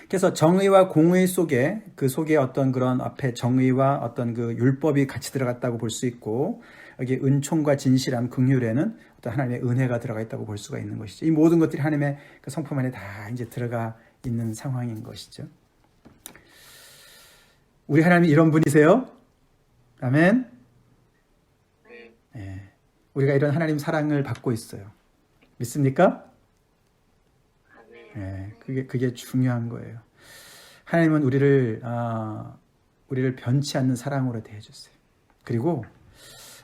그래서 정의와 공의 속에 그 속에 어떤 그런 앞에 정의와 어떤 그 율법이 같이 들어갔다고 볼 수 있고 여기 은총과 진실함, 긍휼에는 어떤 하나님의 은혜가 들어가 있다고 볼 수가 있는 것이죠. 이 모든 것들이 하나님의 그 성품 안에 다 이제 들어가 있는 상황인 것이죠. 우리 하나님이 이런 분이세요? 아멘. 네. 우리가 이런 하나님 사랑을 받고 있어요. 믿습니까? 네, 그게 중요한 거예요. 하나님은 우리를 변치 않는 사랑으로 대해주세요. 그리고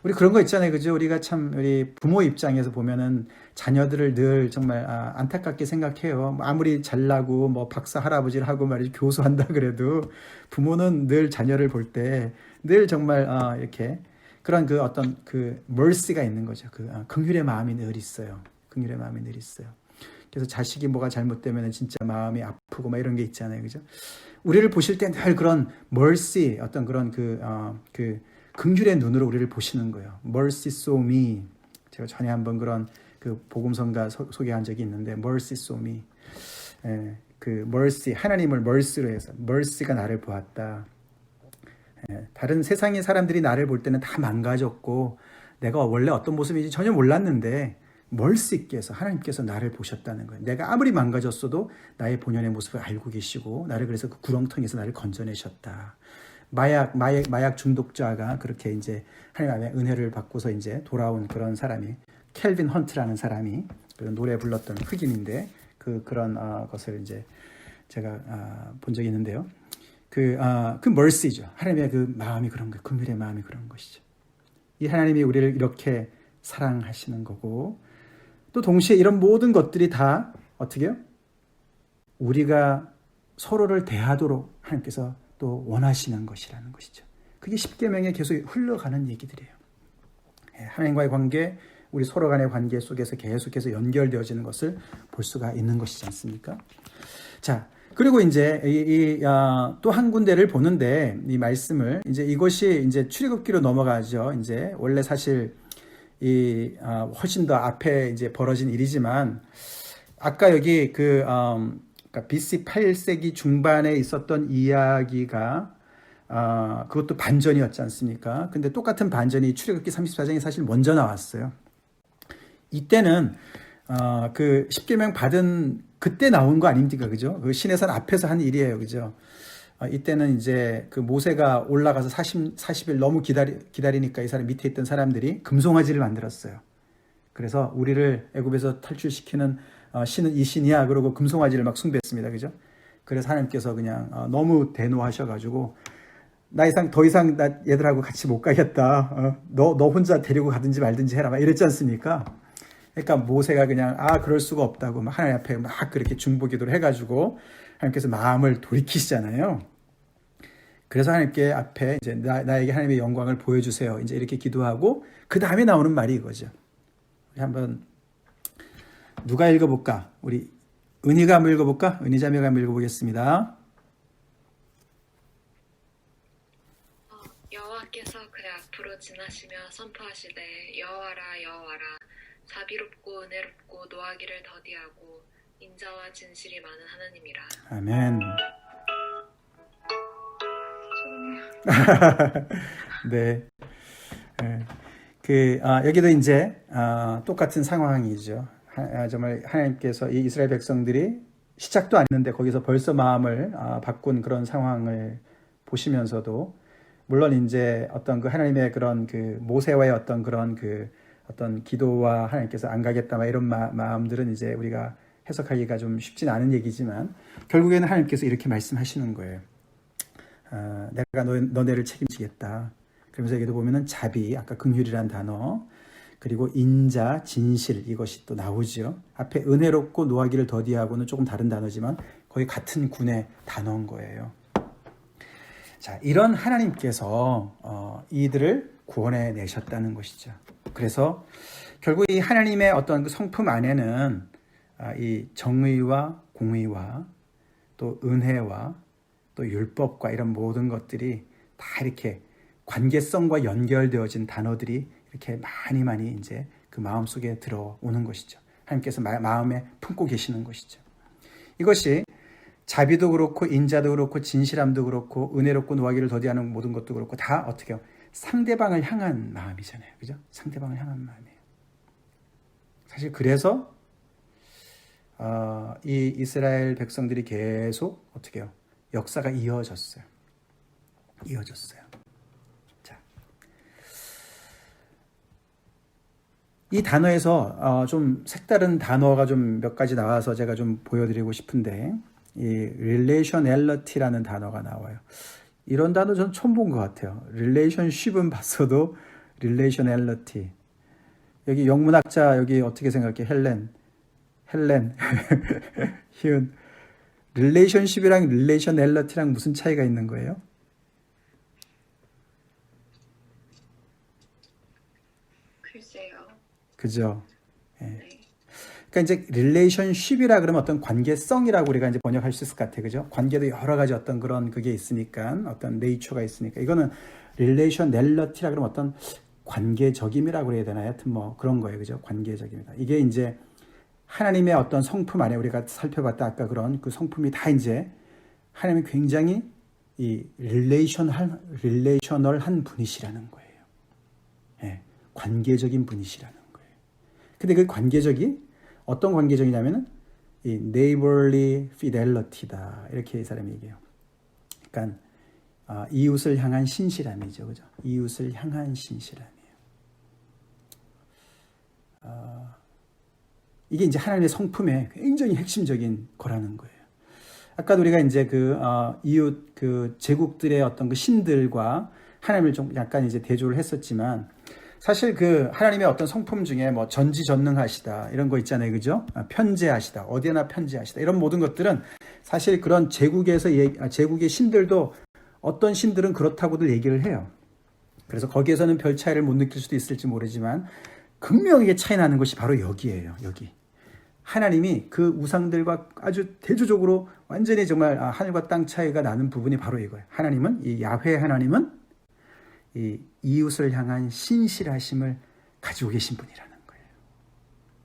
우리 그런 거 있잖아요, 그죠? 우리가 참 우리 부모 입장에서 보면은 자녀들을 늘 정말 안타깝게 생각해요. 아무리 잘나고 뭐 박사 할아버지를 하고 말이지 교수한다 그래도 부모는 늘 자녀를 볼 때 늘 정말 이렇게 그런 그 어떤 그 mercy가 있는 거죠. 긍휼의 마음이 늘 있어요. 긍휼의 마음이 늘 있어요. 그래서 자식이 뭐가 잘못되면 진짜 마음이 아프고 막 이런 게 있잖아요, 그죠? 우리를 보실 때 늘 그런 mercy, 어떤 그런 긍휼의 눈으로 우리를 보시는 거예요. Mercy so me. 제가 전에 한번 그런 그 복음성가 소개한 적이 있는데 Mercy so me. 그 mercy, 하나님을 mercy로 해서 mercy가 나를 보았다. 다른 세상의 사람들이 나를 볼 때는 다 망가졌고 내가 원래 어떤 모습인지 전혀 몰랐는데 mercy께서 하나님께서 나를 보셨다는 거예요. 내가 아무리 망가졌어도 나의 본연의 모습을 알고 계시고 나를 그래서 그 구렁텅이에서 나를 건져내셨다. 마약 중독자가 그렇게 이제 하나님의 은혜를 받고서 이제 돌아온 그런 사람이 켈빈 헌트라는 사람이 그런 노래 불렀던 흑인인데 그런 것을 이제 제가 본 적이 있는데요. 그 mercy죠. 하나님의 그 마음이 그런 거예요. 긍휼의 마음이 그런 것이죠. 이 하나님이 우리를 이렇게 사랑하시는 거고 또 동시에 이런 모든 것들이 다 어떻게요? 우리가 서로를 대하도록 하나님께서 또 원하시는 것이라는 것이죠. 그게 십계명에 계속 흘러가는 얘기들이에요. 하나님과의 관계, 우리 서로 간의 관계 속에서 계속해서 연결되어지는 것을 볼 수가 있는 것이지 않습니까? 자, 그리고 이제 또 한 군데를 보는데 이 말씀을 이제 이것이 이제 출애굽기로 넘어가죠. 이제 원래 사실 훨씬 더 앞에 이제 벌어진 일이지만 아까 여기 그러니까 BC 8세기 중반에 있었던 이야기가 그것도 반전이었지 않습니까? 근데 똑같은 반전이 출애굽기 34장에 사실 먼저 나왔어요. 이때는 그 십계명 받은 그때 나온 거 아닙니까? 그죠? 그 시내산 앞에서 한 일이에요. 그죠? 이때는 이제 그 모세가 올라가서 40일 너무 기다리니까 이 사람 밑에 있던 사람들이 금송아지를 만들었어요. 그래서 우리를 애굽에서 탈출시키는 신은 이 신이야. 그러고 금송아지를 막 숭배했습니다. 그죠? 그래서 하나님께서 그냥 너무 대노하셔가지고 더 이상 나 얘들하고 같이 못 가겠다. 너 혼자 데리고 가든지 말든지 해라. 막 이랬지 않습니까? 그러니까 모세가 그냥 그럴 수가 없다고 막 하나님 앞에 막 그렇게 중보기도를 해가지고 하나님께서 마음을 돌이키시잖아요. 그래서 하나님께 앞에 이제 나에게 하나님의 영광을 보여주세요. 이제 이렇게 기도하고 그 다음에 나오는 말이 이거죠. 우리 한번 누가 읽어볼까? 우리 은희가 한번 읽어볼까? 은희자매가 한번 읽어보겠습니다. 여호와께서 그의 앞으로 지나시며 선포하시되 여호와라 여호와라 자비롭고 은혜롭고 노하기를 더디하고 인자와 진실이 많은 하나님이라. 아멘. 네. 여기도 이제 똑같은 상황이죠. 정말 하나님께서 이 이스라엘 백성들이 시작도 안 했는데 거기서 벌써 마음을 바꾼 그런 상황을 보시면서도 물론 이제 어떤 그 하나님의 그런 그 모세와의 어떤 그런 그 어떤 기도와 하나님께서 안 가겠다 막 이런 마음들은 이제 우리가 해석하기가 좀 쉽진 않은 얘기지만 결국에는 하나님께서 이렇게 말씀하시는 거예요. 내가 너네를 책임지겠다. 그러면서 여기도 보면은 자비, 아까 긍휼이란 단어, 그리고 인자, 진실 이것이 또 나오죠. 앞에 은혜롭고 노하기를 더디하고는 조금 다른 단어지만 거의 같은 군의 단어인 거예요. 자, 이런 하나님께서 이들을 구원해 내셨다는 것이죠. 그래서 결국 이 하나님의 어떤 그 성품 안에는 이 정의와 공의와 또 은혜와 또 율법과 이런 모든 것들이 다 이렇게 관계성과 연결되어진 단어들이 이렇게 많이 이제 그 마음속에 들어오는 것이죠. 하나님께서 마음에 품고 계시는 것이죠. 이것이 자비도 그렇고 인자도 그렇고 진실함도 그렇고 은혜롭고 노하기를 더디하는 모든 것도 그렇고 다 어떻게 해요? 상대방을 향한 마음이잖아요. 그죠? 상대방을 향한 마음이에요. 사실 그래서 이 이스라엘 백성들이 계속 어떻게 해요? 역사가 이어졌어요. 자, 이 단어에서 좀 색다른 단어가 좀 몇 가지 나와서 제가 좀 보여드리고 싶은데 이 relationality라는 단어가 나와요. 이런 단어 전 처음 본 것 같아요. relationship은 봤어도 relationality. 여기 영문학자 여기 어떻게 생각해? 헬렌 희은. relationship이랑 relationality랑 무슨 차이가 있는 거예요? 글쎄요. 그죠? 예. 네. 그러니까 이제 relationship이라 그러면 어떤 관계성이라고 우리가 이제 번역할 수 있을 것 같아요. 그죠? 관계도 여러 가지 어떤 그런 그게 있으니까 어떤 네이처가 있으니까 이거는 relationality라 그러면 어떤 관계적임이라고 그래야 되나요? 하여튼 뭐 그런 거예요. 그죠? 관계적입니다. 이게 이제 하나님의 어떤 성품 안에 우리가 살펴봤다 아까 그런 그 성품이 다 이제 하나님이 굉장히 이 릴레이셔널한 분이시라는 거예요. 예, 관계적인 분이시라는 거예요. 근데 그 관계적이 어떤 관계적이냐면은 이 neighborly fidelity다 이렇게 이 사람이 얘기해요. 그러니까 이웃을 향한 신실함이죠, 그죠? 이웃을 향한 신실함이에요. 이게 이제 하나님의 성품의 굉장히 핵심적인 거라는 거예요. 아까도 우리가 이제 이웃 제국들의 어떤 그 신들과 하나님을 좀 약간 이제 대조를 했었지만 사실 하나님의 어떤 성품 중에 뭐 전지전능하시다 이런 거 있잖아요, 그죠? 편재하시다, 어디나 편재하시다 이런 모든 것들은 사실 그런 제국의 신들도 어떤 신들은 그렇다고들 얘기를 해요. 그래서 거기에서는 별 차이를 못 느낄 수도 있을지 모르지만 극명하게 차이 나는 것이 바로 여기예요, 여기. 하나님이 그 우상들과 아주 대조적으로 완전히 정말 하늘과 땅 차이가 나는 부분이 바로 이거예요. 하나님은 이 야훼 하나님은 이 이웃을 향한 신실하심을 가지고 계신 분이라는 거예요.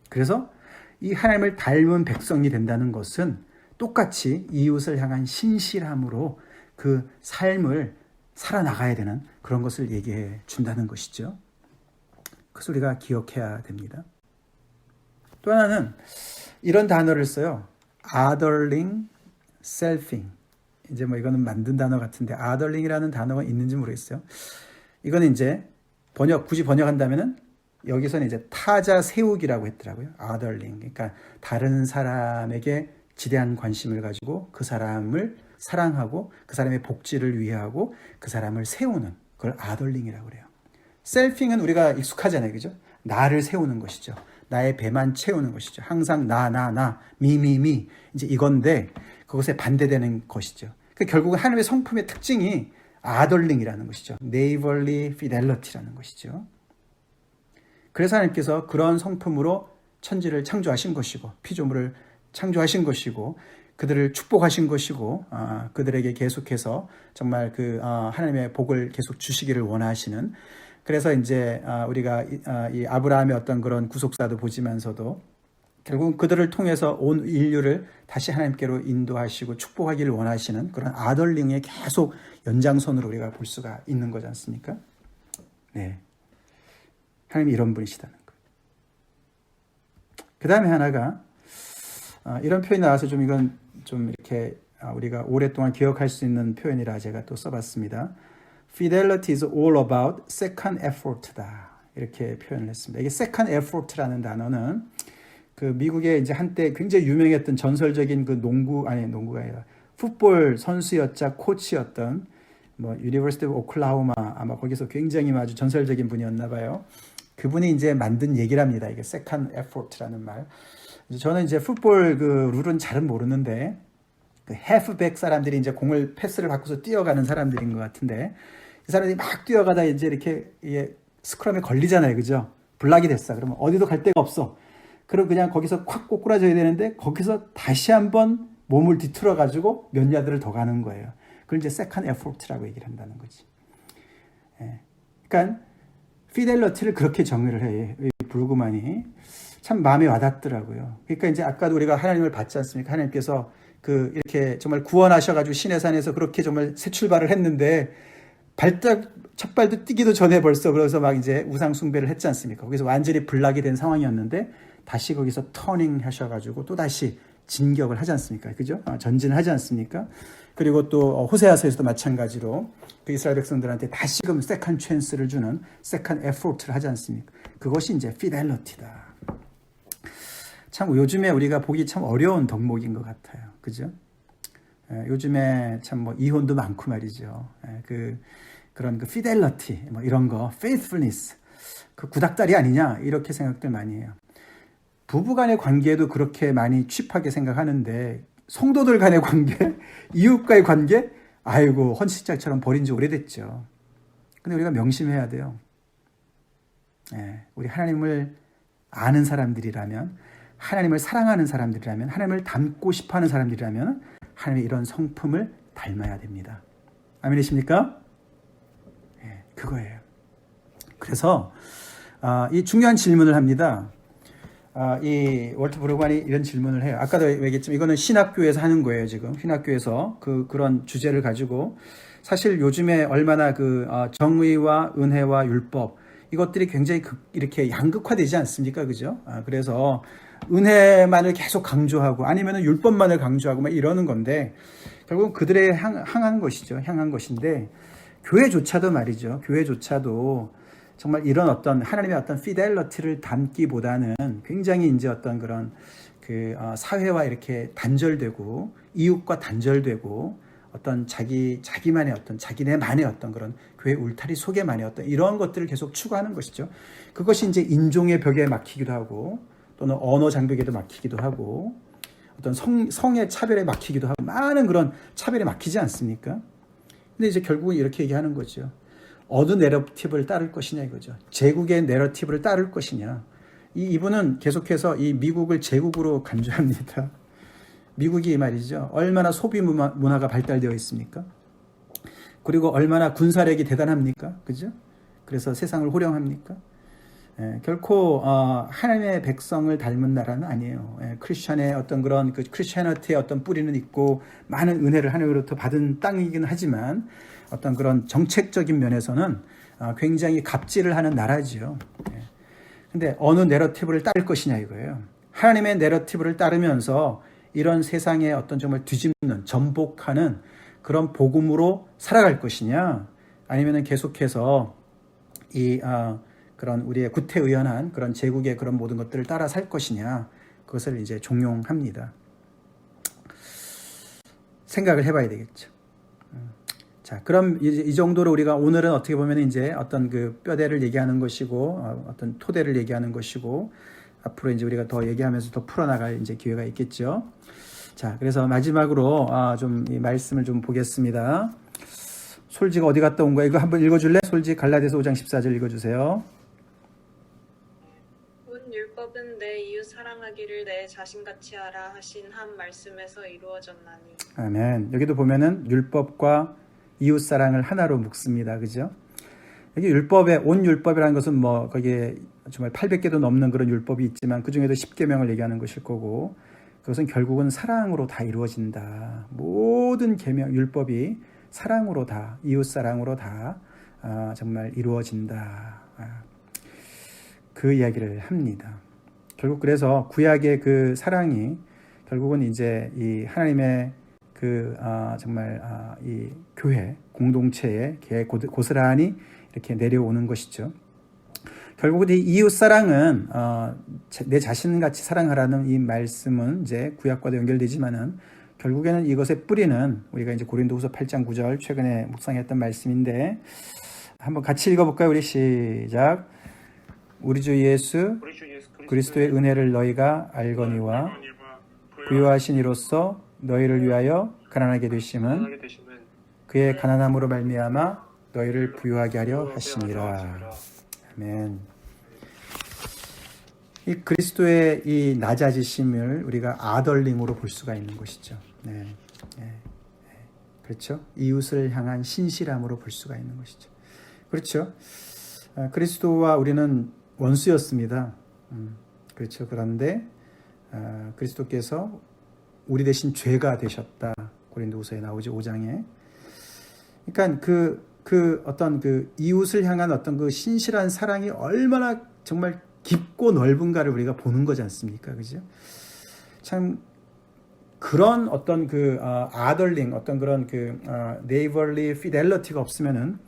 그래서 이 하나님을 닮은 백성이 된다는 것은 똑같이 이웃을 향한 신실함으로 그 삶을 살아나가야 되는 그런 것을 얘기해 준다는 것이죠. 그래서 우리가 기억해야 됩니다. 또 하나는 이런 단어를 써요. othering, selfing. 이제 뭐 이거는 만든 단어 같은데 otherling이라는 단어가 있는지 모르겠어요. 이거는 이제 굳이 번역한다면은 여기서는 이제 타자 세우기라고 했더라고요. otherling. 그러니까 다른 사람에게 지대한 관심을 가지고 그 사람을 사랑하고 그 사람의 복지를 위하고 그 사람을 세우는 그걸 otherling이라고 그래요. selfing은 우리가 익숙하잖아요. 그죠? 나를 세우는 것이죠. 나의 배만 채우는 것이죠. 항상 나, 미. 이제 이건데 그것에 반대되는 것이죠. 그러니까 결국은 하나님의 성품의 특징이 otherling이라는 것이죠. neighborly fidelity라는 것이죠. 그래서 하나님께서 그런 성품으로 천지를 창조하신 것이고 피조물을 창조하신 것이고 그들을 축복하신 것이고 그들에게 계속해서 정말 하나님의 복을 계속 주시기를 원하시는 그래서 이제 우리가 이 아브라함의 어떤 그런 구속사도 보지면서도 결국 그들을 통해서 온 인류를 다시 하나님께로 인도하시고 축복하기를 원하시는 그런 아덜링의 계속 연장선으로 우리가 볼 수가 있는 거지 않습니까? 네, 하나님이 이런 분이시다는 거예요. 그 다음에 하나가 이런 표현이 나와서 좀 이건 좀 이렇게 우리가 오랫동안 기억할 수 있는 표현이라 제가 또 써봤습니다. Fidelity is all about second effort다. 이렇게 표현을 했습니다. 이게 second effort라는 단어는 그 미국에 이제 한때 굉장히 유명했던 전설적인 농구가 아니라 풋볼 선수였자 코치였던 뭐 유니버시티 오브 오클라호마 아마 거기서 굉장히 아주 전설적인 분이었나 봐요. 그분이 이제 만든 얘기랍니다. 이게 second effort라는 말. 저는 이제 풋볼 그 룰은 잘은 모르는데 그 halfback 사람들이 이제 공을 패스를 받고서 뛰어가는 사람들인 것 같은데 이 사람들이 막 뛰어가다 이제 이렇게 스크럼에 걸리잖아요, 그죠? 블락이 됐어. 그러면 어디도 갈 데가 없어. 그럼 그냥 거기서 콱 꼬꾸라져야 되는데 거기서 다시 한번 몸을 뒤틀어 가지고 몇 야드를 더 가는 거예요. 그걸 이제 second effort라고 얘기를 한다는 거지. 예. 그러니까 피델러티를 그렇게 정의를 해. 브루그만이 참 마음에 와닿더라고요. 그러니까 이제 아까도 우리가 하나님을 받지 않습니까? 하나님께서 그 이렇게 정말 구원하셔가지고 신의 산에서 그렇게 정말 새 출발을 했는데 첫 발도 뛰기도 전에 벌써 그래서 막 이제 우상 숭배를 했지 않습니까? 거기서 완전히 블락이 된 상황이었는데 다시 거기서 터닝 하셔가지고 또 다시 진격을 하지 않습니까? 그죠? 전진을 하지 않습니까? 그리고 또 호세아서에서도 마찬가지로 그 이스라엘 백성들한테 다시금 세컨드 찬스를 주는 세컨드 에포트를 하지 않습니까? 그것이 이제 피델러티다. 참 요즘에 우리가 보기 참 어려운 덕목인 것 같아요. 그죠? 요즘에 참 뭐 이혼도 많고 말이죠. 그런 그 피델러티 뭐 이런 거, faithfulness 그 구닥다리 아니냐 이렇게 생각들 많이 해요. 부부 간의 관계도 그렇게 많이 취하게 생각하는데 성도들 간의 관계, 이웃과의 관계, 아이고 헌신짝처럼 버린 지 오래됐죠. 근데 우리가 명심해야 돼요. 우리 하나님을 아는 사람들이라면, 하나님을 사랑하는 사람들이라면, 하나님을 닮고 싶어하는 사람들이라면 하나님의 이런 성품을 닮아야 됩니다. 아멘이십니까? 그거예요. 그래서 이 중요한 질문을 합니다. 이 월트 브루그만이 이런 질문을 해요. 아까도 얘기했지만 이거는 신학교에서 하는 거예요. 지금 신학교에서 그런 주제를 가지고 사실 요즘에 얼마나 정의와 은혜와 율법 이것들이 굉장히 이렇게 양극화되지 않습니까? 그죠? 그래서 은혜만을 계속 강조하고 아니면은 율법만을 강조하고 막 이러는 건데 결국은 그들의 향한 것이죠. 향한 것인데 교회조차도 말이죠. 교회조차도 정말 이런 어떤 하나님의 어떤 피델러티를 담기보다는 굉장히 이제 어떤 그런 사회와 이렇게 단절되고 이웃과 단절되고 어떤 자기만의 어떤 자기네만의 어떤 그런 교회 울타리 속에만의 어떤 이런 것들을 계속 추구하는 것이죠. 그것이 이제 인종의 벽에 막히기도 하고 또는 언어 장벽에도 막히기도 하고 어떤 성의 차별에 막히기도 하고 많은 그런 차별에 막히지 않습니까? 근데 이제 결국은 이렇게 얘기하는 거죠. 어느 내러티브를 따를 것이냐 이거죠. 제국의 내러티브를 따를 것이냐. 이분은 계속해서 이 미국을 제국으로 간주합니다. 미국이 말이죠. 얼마나 소비 문화가 발달되어 있습니까? 그리고 얼마나 군사력이 대단합니까? 그죠? 그래서 세상을 호령합니까? 결코 하나님의 백성을 닮은 나라는 아니에요. 크리스천의 어떤 그런 크리스천리티의 어떤 뿌리는 있고 많은 은혜를 하나님으로부터 받은 땅이긴 하지만 어떤 그런 정책적인 면에서는 굉장히 갑질을 하는 나라지요. 근데 어느 내러티브를 따를 것이냐 이거예요. 하나님의 내러티브를 따르면서 이런 세상의 어떤 정말 뒤집는 전복하는 그런 복음으로 살아갈 것이냐 아니면은 계속해서 그런 우리의 구태의연한 그런 제국의 그런 모든 것들을 따라 살 것이냐 그것을 이제 종용합니다. 생각을 해봐야 되겠죠. 자, 그럼 이 정도로 우리가 오늘은 어떻게 보면 이제 어떤 그 뼈대를 얘기하는 것이고 어떤 토대를 얘기하는 것이고 앞으로 이제 우리가 더 얘기하면서 더 풀어나갈 이제 기회가 있겠죠. 자, 그래서 마지막으로 좀 이 말씀을 좀 보겠습니다. 솔지가 어디 갔다 온 거야? 이거 한번 읽어줄래? 솔지 갈라디아서 5장 14절 읽어주세요. 온 율법은 내 이웃 사랑하기를 내 자신같이 하라 하신 한 말씀에서 이루어졌나니. 아멘. 여기도 보면은 율법과 이웃 사랑을 하나로 묶습니다. 그죠? 여기 온 율법이라는 것은 뭐 거기에 정말 800개도 넘는 그런 율법이 있지만 그 중에도 10계명을 얘기하는 것일 거고 그것은 결국은 사랑으로 다 이루어진다. 모든 계명 율법이 사랑으로 다 이웃 사랑으로 다 정말 이루어진다. 그 이야기를 합니다. 결국 그래서 구약의 그 사랑이 결국은 이제 이 하나님의 정말 이 교회 공동체에 고스란히 이렇게 내려오는 것이죠. 결국은 이 이웃 사랑은 내 자신같이 사랑하라는 이 말씀은 이제 구약과도 연결되지만은 결국에는 이것의 뿌리는 우리가 이제 고린도후서 8장 9절 최근에 묵상했던 말씀인데 한번 같이 읽어볼까요? 우리 시작. 우리 주 예수 우리 주 예수 그리스도의 은혜를 너희가 알거니와 부요하신 이로써 너희를 위하여 가난하게 되심은 가난하게 되심은 그의 가난함으로 말미암아 너희를 부요하게 하려 하심이라. 아멘. 이 그리스도의 이 낮아지심을 우리가 아덜링으로 볼 수가 있는 것이죠. 네. 그렇죠. 이웃을 향한 신실함으로 볼 수가 있는 것이죠. 그렇죠. 그리스도와 우리는 원수였습니다. 그렇죠. 그런데 그리스도께서 우리 대신 죄가 되셨다. 고린도후서에 나오죠. 5장에. 그러니까 그 어떤 그 이웃을 향한 어떤 그 신실한 사랑이 얼마나 정말 깊고 넓은가를 우리가 보는 거지 않습니까? 그죠? 참 그런 어떤 그 아덜링, 어떤 그런 그 neighborly fidelity가 없으면은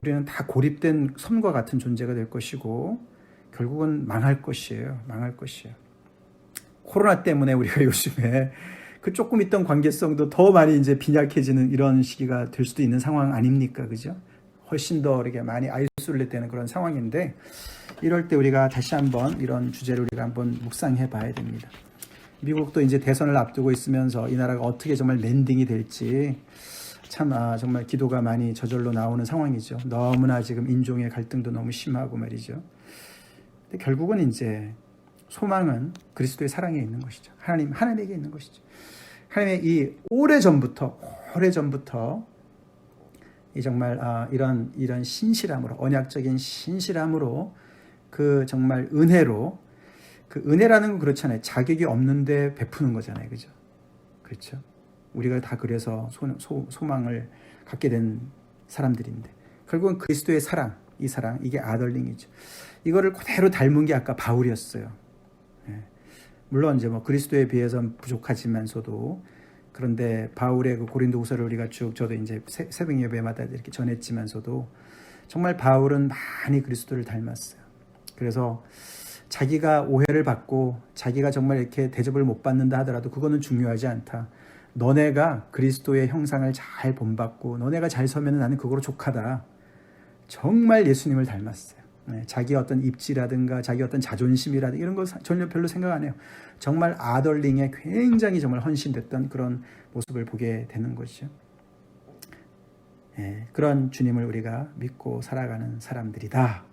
우리는 다 고립된 섬과 같은 존재가 될 것이고 결국은 망할 것이에요. 망할 것이에요. 코로나 때문에 우리가 요즘에 그 조금 있던 관계성도 더 많이 이제 빈약해지는 이런 시기가 될 수도 있는 상황 아닙니까? 그죠? 훨씬 더 이렇게 많이 아이솔레 되는 그런 상황인데 이럴 때 우리가 다시 한번 이런 주제를 우리가 한번 묵상해 봐야 됩니다. 미국도 이제 대선을 앞두고 있으면서 이 나라가 어떻게 정말 랜딩이 될지 참 정말 기도가 많이 저절로 나오는 상황이죠. 너무나 지금 인종의 갈등도 너무 심하고 말이죠. 근데 결국은 이제 소망은 그리스도의 사랑에 있는 것이죠. 하나님에게 있는 것이죠. 하나님의 이 오래전부터 이 정말 이런 신실함으로 언약적인 신실함으로 그 정말 은혜로 그 은혜라는 건 그렇잖아요. 자격이 없는데 베푸는 거잖아요. 그죠? 그렇죠? 우리가 다 그래서 소망을 갖게 된 사람들인데 결국은 그리스도의 사랑, 이 사랑, 이게 아덜링이죠. 이거를 그대로 닮은 게 아까 바울이었어요. 물론 이제 뭐 그리스도에 비해서는 부족하지만서도 그런데 바울의 그 고린도후서를 우리가 쭉 저도 이제 새벽 예배마다 이렇게 전했지만서도 정말 바울은 많이 그리스도를 닮았어요. 그래서 자기가 오해를 받고 자기가 정말 이렇게 대접을 못 받는다 하더라도 그거는 중요하지 않다. 너네가 그리스도의 형상을 잘 본받고 너네가 잘 서면 나는 그거로 족하다. 정말 예수님을 닮았어요. 자기 어떤 입지라든가 자기 어떤 자존심이라든가 이런 거 전혀 별로 생각 안 해요. 정말 아덜링에 굉장히 정말 헌신됐던 그런 모습을 보게 되는 것이죠. 그런 주님을 우리가 믿고 살아가는 사람들이다.